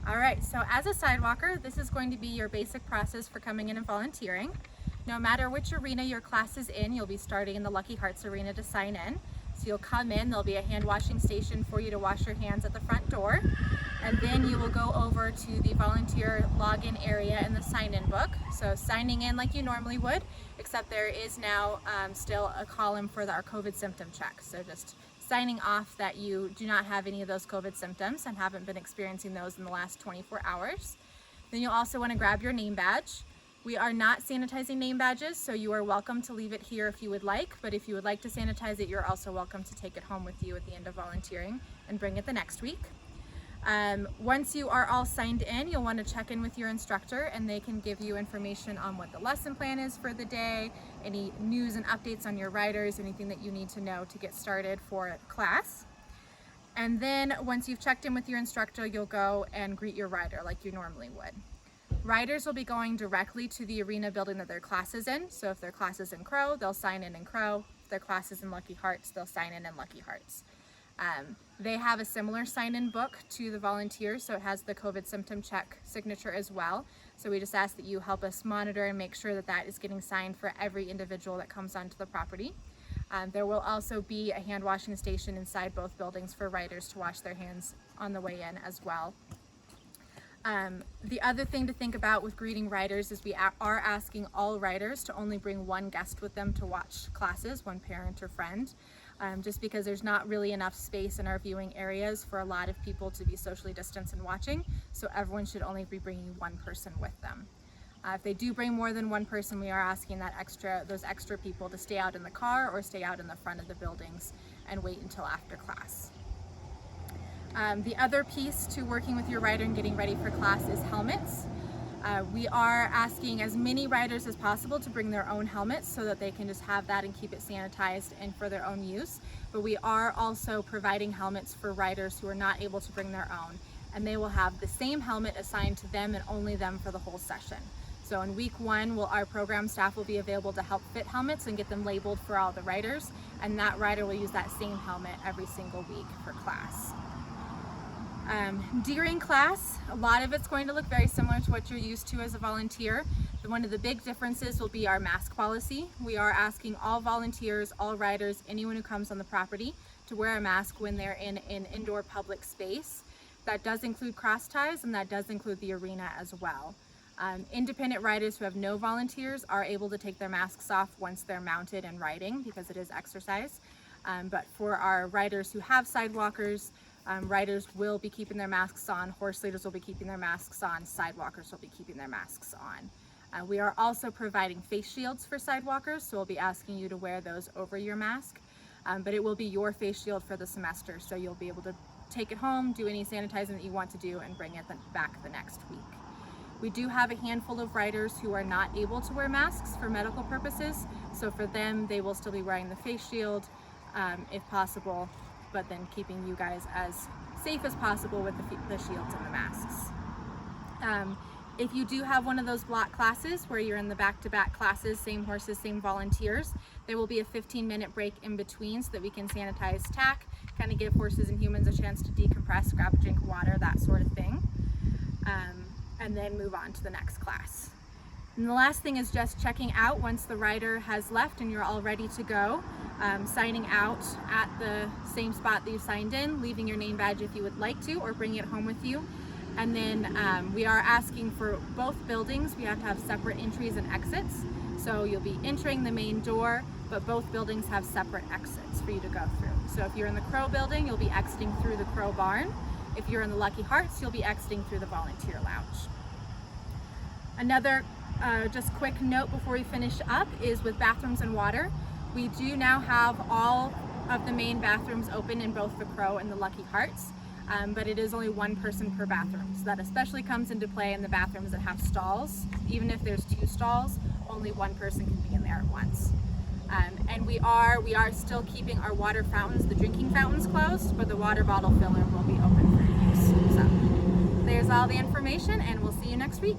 All right, so as a sidewalker, this is going to be your basic process for coming in and volunteering. No matter which arena your class is in, you'll be starting in the Lucky Hearts Arena to sign in. So you'll come in, there'll be a hand washing station for you to wash your hands at the front door. And then you will go over to the volunteer login area in the sign-in book. So signing in like you normally would, except there is now still a column for our COVID symptom check. So just signing off that you do not have any of those COVID symptoms and haven't been experiencing those in the last 24 hours. Then you'll also want to grab your name badge. We are not sanitizing name badges, so you are welcome to leave it here if you would like, but if you would like to sanitize it, you're also welcome to take it home with you at the end of volunteering and bring it the next week. Once you are all signed in, you'll want to check in with your instructor and they can give you information on what the lesson plan is for the day, any news and updates on your riders, anything that you need to know to get started for class. And then once you've checked in with your instructor, you'll go and greet your rider like you normally would. Riders will be going directly to the arena building that their class is in. So if their class is in Crow, they'll sign in Crow. If their class is in Lucky Hearts, they'll sign in Lucky Hearts. They have a similar sign-in book to the volunteers, so it has the COVID symptom check signature as well. So we just ask that you help us monitor and make sure that that is getting signed for every individual that comes onto the property. There will also be a hand washing station inside both buildings for riders to wash their hands on the way in as well. The other thing to think about with greeting riders is we are asking all riders to only bring one guest with them to watch classes, one parent or friend, just because there's not really enough space in our viewing areas for a lot of people to be socially distanced and watching, so everyone should only be bringing one person with them. If they do bring more than one person, we are asking those extra people to stay out in the car or stay out in the front of the buildings and wait until after class. The other piece to working with your rider and getting ready for class is helmets. We are asking as many riders as possible to bring their own helmets so that they can just have that and keep it sanitized and for their own use. But we are also providing helmets for riders who are not able to bring their own, and they will have the same helmet assigned to them and only them for the whole session. So in week one, our program staff will be available to help fit helmets and get them labeled for all the riders, and that rider will use that same helmet every single week for class. During class, a lot of it's going to look very similar to what you're used to as a volunteer. One of the big differences will be our mask policy. We are asking all volunteers, all riders, anyone who comes on the property to wear a mask when they're in an indoor public space. That does include cross ties and that does include the arena as well. Independent riders who have no volunteers are able to take their masks off once they're mounted and riding because it is exercise. But for our riders who have sidewalkers, riders will be keeping their masks on, horse leaders will be keeping their masks on, sidewalkers will be keeping their masks on. We are also providing face shields for sidewalkers, so we'll be asking you to wear those over your mask, but it will be your face shield for the semester, so you'll be able to take it home, do any sanitizing that you want to do, and bring it back the next week. We do have a handful of riders who are not able to wear masks for medical purposes, so for them, they will still be wearing the face shield if possible, but then keeping you guys as safe as possible with the shields and the masks. If you do have one of those block classes where you're in the back-to-back classes, same horses, same volunteers, there will be a 15-minute break in between so that we can sanitize tack, kind of give horses and humans a chance to decompress, grab a drink of water, that sort of thing, and then move on to the next class. And the last thing is just checking out once the rider has left and you're all ready to go, signing out at the same spot that you signed in, leaving your name badge if you would like to, or bringing it home with you. And then we are asking for both buildings, we have to have separate entries and exits. So you'll be entering the main door, but both buildings have separate exits for you to go through. So if you're in the Crow building, you'll be exiting through the Crow barn. If you're in the Lucky Hearts, you'll be exiting through the volunteer lounge. Another just quick note before we finish up is with bathrooms and water. We do now have all of the main bathrooms open in both the Crow and the Lucky Hearts, but it is only one person per bathroom. So that especially comes into play in the bathrooms that have stalls. Even if there's 2 stalls, only one person can be in there at once. And we are still keeping our water fountains, the drinking fountains, closed, but the water bottle filler will be open for use. So there's all the information, and we'll see you next week.